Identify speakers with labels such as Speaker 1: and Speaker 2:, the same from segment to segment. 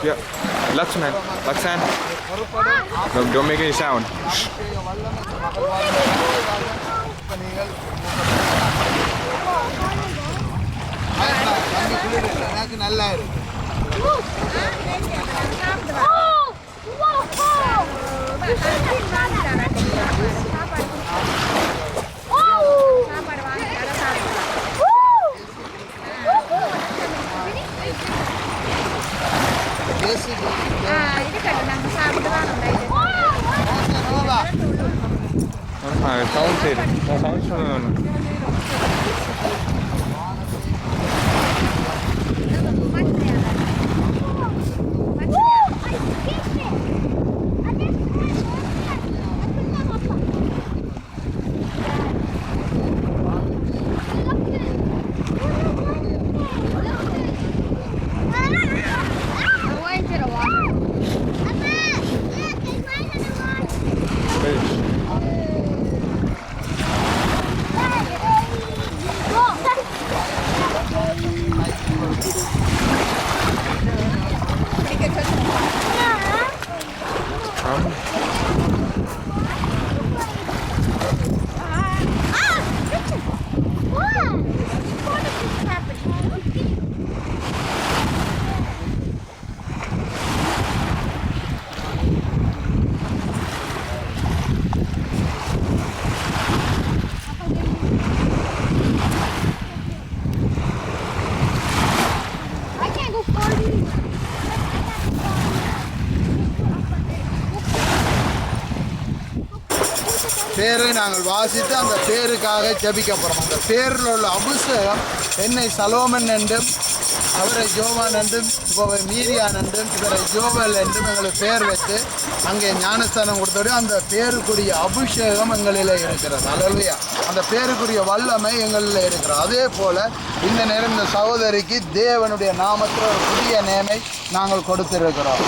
Speaker 1: Yeah. Lakshman. Lakshman. Don't make any sound.
Speaker 2: நல்லா இருக்கு.
Speaker 1: Sound சரி. Sound சொல்லணும்.
Speaker 2: பேரை நாங்கள் வாசித்து அந்த பேருக்காக ஜெபிக்க போகிறோம். அந்த பேரில் உள்ள அபிஷேகம் என்னை சலோமன் என்றும் அவரை ஜோவான் என்றும் இவரை மீரியான் என்றும் இவரை ஜோவல் என்றும் எங்களுக்கு பேர் வைத்து அங்கே ஞானஸ்தானம் கொடுத்தோடு அந்த பேருக்குரிய அபிஷேகம் எங்களில் இருக்கிறது. அல்லேலூயா. அந்த பேருக்குரிய வல்லமை எங்களில் இருக்கிறது. அதே போல் இந்த நேரம் இந்த சகோதரிக்கு தேவனுடைய நாமத்தில் ஒரு புதிய நேமை நாங்கள் கொடுத்திருக்கிறோம்.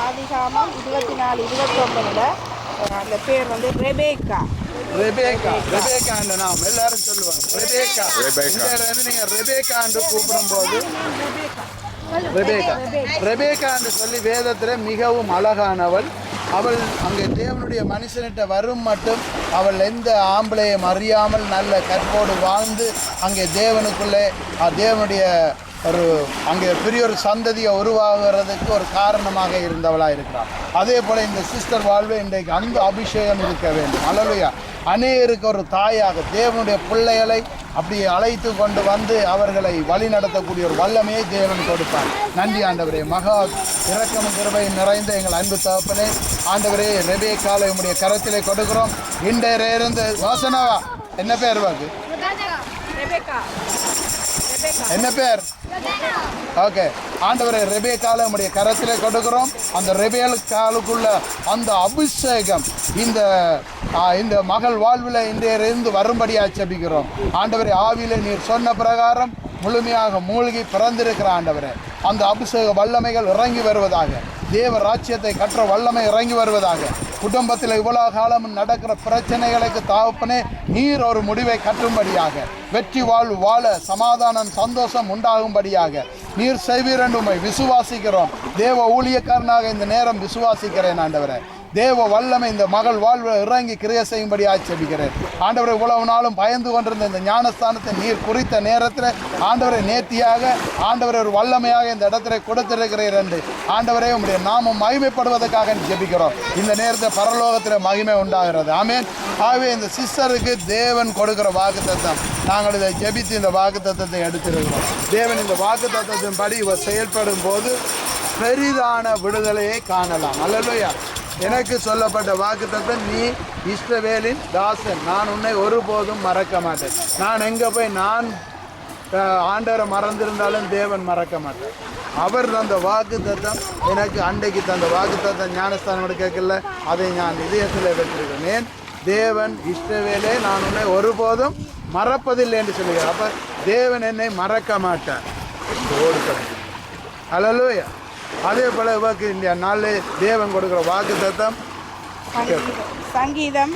Speaker 3: ஆதிகாமம் 24:29 அந்த பேர் வந்து ரெபேக்கா.
Speaker 2: ரெபேக்கான்ற நாம் எல்லாரும் சொல்லுவாங்க. நீங்க ரெபேக்கா என்று கூப்பிடும் போது ரெபேக்கா என்று சொல்லி வேதத்தில் மிகவும் அழகானவள். அவள் அங்கே தேவனுடைய மனுஷனிட்ட வரும் மட்டும் அவள் எந்த ஆம்பளையும் அறியாமல் நல்ல கற்போடு வாழ்ந்து அங்கே தேவனுக்குள்ளே தேவனுடைய ஒரு அங்கே பெரிய ஒரு சந்ததியை உருவாகிறதுக்கு ஒரு காரணமாக இருந்தவளாக இருக்கிறாள். அதே போல் இந்த சிஸ்டர் வாழ்வு இன்றைக்கு அந்த அபிஷேகம் இருக்க வேண்டும். அல்லேலூயா. அநேகருக்கு ஒரு தாயாக தேவனுடைய பிள்ளைகளை அப்படி அழைத்து கொண்டு வந்து அவர்களை வழி நடத்தக்கூடிய ஒரு வல்லமையை தேவன் கொடுப்பார். நன்றி ஆண்டவரே. மகா இரக்கமும் கிருபையும் நிறைந்த எங்கள் அன்பு தகப்பனே, ஆண்டவரே ரெபேக்காலை உம்முடைய கரத்திலே கொடுக்கிறோம். இன்றைய இருந்து வாசனாவா என்ன பேர் வாக்கு என்ன பேர்? ஓகே ஆண்டவரே, ரெபேக்காலை உம்முடைய கரத்திலே கொடுக்கிறோம். அந்த ரெபேக்காலுக்குள்ள அந்த அபிஷேகம் இந்த மகள் வாழ்வில் இன்றையிலிருந்து வரும்படியாக ஜெபிக்கிறோம். ஆண்டவரே, ஆவியிலே நீர் சொன்ன பிரகாரம் முழுமையாக மூழ்கி பிறந்திருக்கிற ஆண்டவரே, அந்த அபிஷேக வல்லமைகள் இறங்கி வருவதாக, தேவ ராஜ்யத்தை கற்ற வல்லமை இறங்கி வருவதாக, குடும்பத்தில் இவ்வளவு காலம் நடக்கிற பிரச்சனைகளுக்கு தகப்பனே நீர் ஒரு முடிவை கட்டும்படியாக, வெற்றி வாழ்வு வாழ சமாதானம் சந்தோஷம் உண்டாகும்படியாக நீர் செய்வீர் என்று உம்மை விசுவாசிக்கிறோம். தேவ ஊழியக்காரனாக இந்த நேரம் விசுவாசிக்கிறேன் ஆண்டவரே. தேவ வல்லமை இந்த மகள் வாழ்வு இறங்கி கிரியை செய்யும்படி ஆட்சேபிக்கிறேன் ஆண்டவரை. இவ்வளவு நாளும் பயந்து கொண்டிருந்த இந்த ஞானஸ்தானத்தை நீர் குறித்த நேரத்தில் ஆண்டவரை நேர்த்தியாக ஆண்டவரை ஒரு வல்லமையாக இந்த இடத்துல கொடுத்திருக்கிறீர் என்று ஆண்டவரே உம்முடைய நாமம் மகிமைப்படுவதற்காக ஜெபிக்கிறோம். இந்த நேரத்தில் பரலோகத்தில் மகிமை உண்டாகிறது. ஆமேன். ஆகவே இந்த சிஸ்டருக்கு தேவன் கொடுக்கிற வாக்குத்தத்தம் நாங்கள் இதை ஜெபித்து இந்த வாக்குத்தத்தத்தை எடுத்திருக்கிறோம். தேவன் இந்த வாக்குத்தத்தத்தின் படி இவர் செயல்படும் போது பெரிதான விடுதலையை காணலாம். அல்லேலூயா. எனக்கு சொல்லப்பட்ட வாக்குத்தத்தம், நீ இஸ்ரவேலின் தாசன், நான் உன்னை ஒருபோதும் மறக்க மாட்டேன். நான் எங்கே போய் நான் ஆண்டவரை மறந்திருந்தாலும் தேவன் மறக்க மாட்டேன். அவர் தந்த வாக்குத்தத்தம் எனக்கு அன்றைக்கு தந்த வாக்குத்தத்தம் ஞானஸ்தானம் கேட்கல, அதை நான் இதயத்தில் வைத்திருக்கிறேன். தேவன் இஸ்ரவேலே நான் உன்னை ஒருபோதும் மறப்பதில்லை என்று சொல்லுகிறார். அப்போ தேவன் என்னை மறக்க மாட்டார். அல்லேலூயா. அதே போல இவருக்கு இந்த நாளில் தேவன் கொடுக்குற வாக்குத்தத்தம்
Speaker 3: சங்கீதம்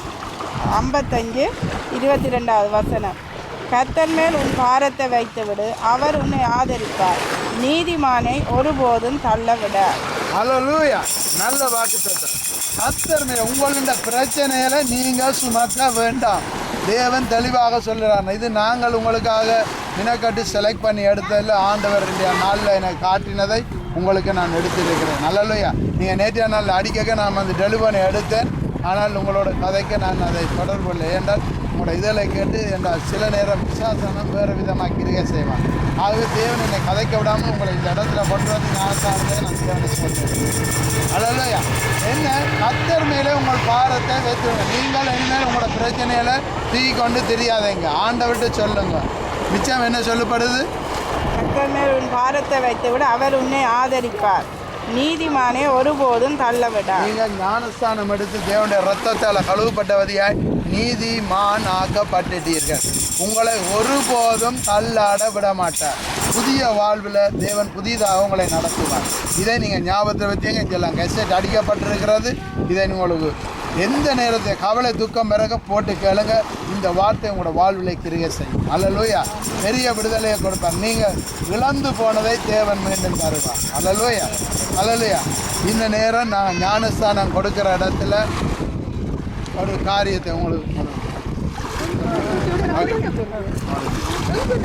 Speaker 3: 55:22 கர்த்தர் மேல் உன் பாரத்தை வைத்து விடு, அவர் உன்னை ஆதரிப்பார். நீதிமானை ஒருபோதும் தள்ளவிட.
Speaker 2: ஹல்லேலூயா. நல்ல வாக்குத்தத்தம். கர்த்தர் மேல் உங்களுடைய பிரச்சனையில நீங்கள் சுமத்த வேண்டாம். தேவன் தெளிவாக சொல்லுறாங்க. இது நாங்கள் உங்களுக்காக மினக்கட்டு செலக்ட் பண்ணி எடுத்ததில் ஆண்டவர் நாளில் எனக்கு காட்டினதை உங்களுக்கு நான் எடுத்திருக்கிறேன். ஹல்லேலூயா. நீங்கள் நேற்றைய நாளில் அடிக்க நான் அந்த டெலிவரி எடுத்தேன். ஆனால் உங்களோட கதைக்கு நான் அதை தொடர்பு இல்லை. ஏன்றால் உங்களோட இதில் கேட்டு என்றால் சில நேரம் விசாசனம் வேறு விதமாக கிரியை செய்வான். ஆகவே தேவன் என்னை கதைக்க விடாமல் உங்களை இந்த இடத்துல கொண்டு வந்து ஞானத்தானதை நான் தேவனை சொல்கிறேன். அல்லையா என்ன கர்த்தர் மேலே உங்கள் பாரத்தை வைத்துருங்க. நீங்கள் இனிமேல் உங்களோட பிரச்சனைகளை தூக்கி கொண்டு தெரியாதீங்க. ஆண்டவர்கிட்ட சொல்லுங்க. மிச்சம் என்ன சொல்லப்படுது?
Speaker 3: கர்த்தர் மேல் உன் பாரத்தை வைத்து விட அவர் உன்னை ஆதரிப்பார். நீதிமானே ஒருபோதும் தள்ளவிட.
Speaker 2: நீங்கள் ஞானஸ்தானம் எடுத்து தேவனுடைய ரத்தத்தால் கழுவப்பட்டவதியாய் நீதிமான் ஆக்கப்பட்டுட்டீர்கள். உங்களை ஒருபோதும் தள்ளாட விட மாட்டார். புதிய வாழ்வில் தேவன் புதிதாக உங்களை நடத்துவார். இதை நீங்கள் ஞாபகத்தை வச்சீங்க. இதெல்லாம் கெசட் அடிக்கப்பட்டிருக்கிறது. இதை உங்களுக்கு எந்த நேரத்தை கவலை துக்கம் பிறகு போட்டு கேளுங்க. இந்த வார்த்தை உங்களோட வாழ்விலை கிரியை செய்யும். அல்லேலூயா. பெரிய விடுதலையை கொடுப்பார். நீங்கள் இழந்து போனதை தேவன் மீண்டும் தருவார். அல்லேலூயா. அல்லேலூயா. இந்த நேரம் நான் ஞானஸ்தானம் கொடுக்குற இடத்துல ஒரு காரியத்தை உங்களுக்கு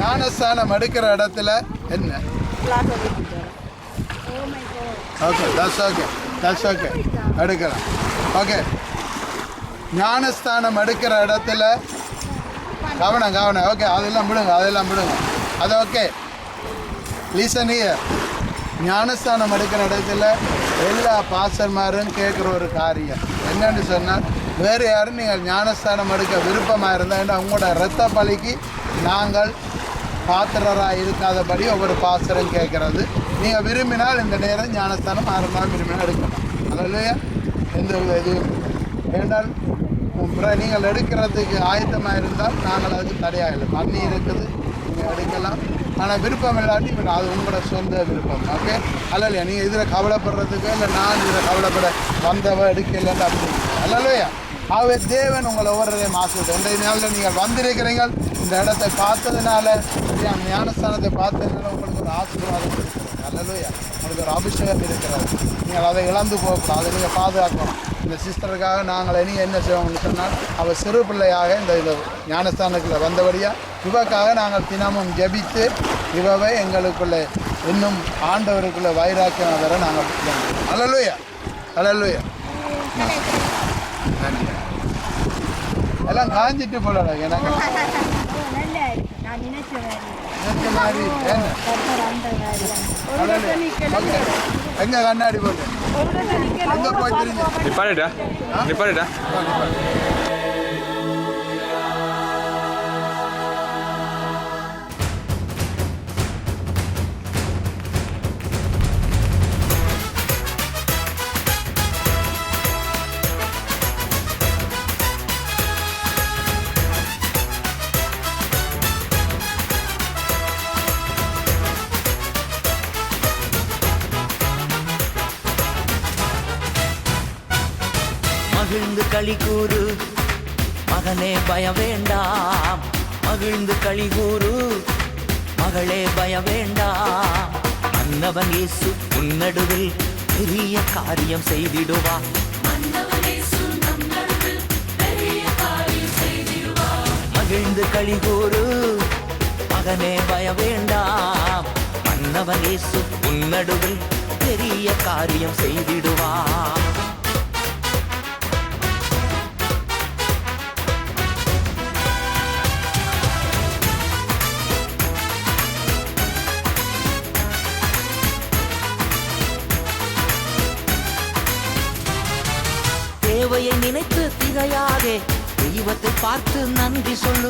Speaker 2: ஞானஸ்தானம் எடுக்கிற இடத்துல என்ன ஓகே தட்ஸ் ஓகே எடுக்கலாம். ஓகே ஞானஸ்தானம் எடுக்கிற இடத்துல கவனம் ஓகே அதெல்லாம் விடுங்க அது ஓகே. Listen here. ஞானஸ்தானம் எடுக்கிற இடத்துல எல்லா பாஸ்டர்மாரும் கேட்குற ஒரு காரியம் என்னன்னு சொன்னால், வேறு யாரும் நீங்கள் ஞானஸ்தானம் எடுக்க விருப்பமாக இருந்தால் உங்களோட இரத்த பலிக்கு நாங்கள் பாத்திரராக இருக்காதபடி ஒவ்வொரு பாஸ்டரும் கேட்குறது. நீங்கள் விரும்பினால் இந்த நேரம் ஞானஸ்தானம் 6 நாள் விரும்பினால் எடுக்கலாம். அதில் எந்த இதுவும் வேண்டால் நீங்கள் எடுக்கிறதுக்கு ஆயத்தமாக இருந்தால் நாங்கள் அதுக்கு தடையாக இல்லை. தண்ணி இருக்குது, நீங்கள் எடுக்கலாம். ஆனால் விருப்பம் இல்லாட்டி அது உங்களோட சொந்த விருப்பம். ஓகே அல்லையா. நீங்கள் இதில் கவலைப்படுறதுக்கு இல்லை நான் இதில் கவலைப்பட வந்தவ எடுக்கலைன்னு அப்படி அல்லையா. ஆகவே தேவன் உங்களை ஒவ்வொருவரையும் ஆசைப்படும். இன்றைய நாளில் நீங்கள் வந்திருக்கிறீங்க. இந்த இடத்தை பார்த்ததுனால ஞானஸ்தானத்தை பார்த்ததுனால உங்களுக்கு ஒரு ஆசீர்வாதம் இருக்கிறது. அல்லையா. உங்களுக்கு ஒரு அபிஷேகம் இருக்கிறது. நீங்கள் அதை இழந்து போகக்கூடாது. அதை நீங்கள் பாதுகாக்கணும். இந்த சிஸ்டருக்காக நாங்கள் இனி என்ன செய்வோம்னு சொன்னால், அவள் சிறு பிள்ளையாக இந்த ஞானஸ்தானத்தில் வந்தபடியாக இவக்காக நாங்கள் தினமும் ஜெபித்து இவவை எங்களுக்குள்ளே இன்னும் ஆண்டவருக்குள்ளே வைராக்கியம் வர நாங்கள் அல்லேலூயா. அல்லேலூயா. நன்றி. எல்லாம் காஞ்சிட்டு போல எனக்கு மாதிரி எங்க கண்ணாடி போட்டு எங்க போயிருந்தீங்க?
Speaker 1: நிப்பாடா
Speaker 4: மகிழ்ந்து களி கூறு மகனே பய வேண்டாம். மகிழ்ந்து களி கூறு மகளே பய வேண்டாம். மன்னவன் இயேசு உன்னடுவில் பெரிய காரியம் செய்திடுவா. மகிழ்ந்து களி கூறு மகனே பய வேண்டாம். மன்னவன் இயேசு உன்னடுவில் பெரிய காரியம் செய்திடுவா. தேவையை நினைத்து திகையாதே, தெய்வத்தை பார்த்து நன்றி சொல்லு.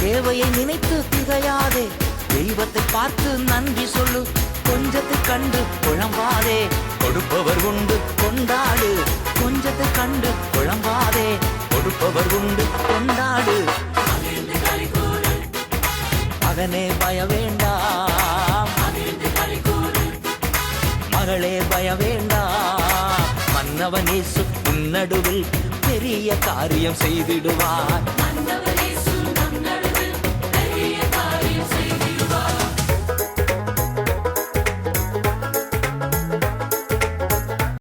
Speaker 4: தேவையை நினைத்து திகையாதே, தெய்வத்தை பார்த்து நன்றி சொல்லு. கொஞ்சத்தை கண்டு குழம்பாதே, கொடுப்பவர் உண்டு கொண்டாடு. கொஞ்சத்தை கண்டு குழம்பாதே, கொடுப்பவர் உண்டு கொண்டாடு. மகனே பய வேண்டாம், மகளே பய வேண்டாம். மன்னவன் இயேசு உன்னடுவில் பெரிய காரியம் செய்திடுவார்.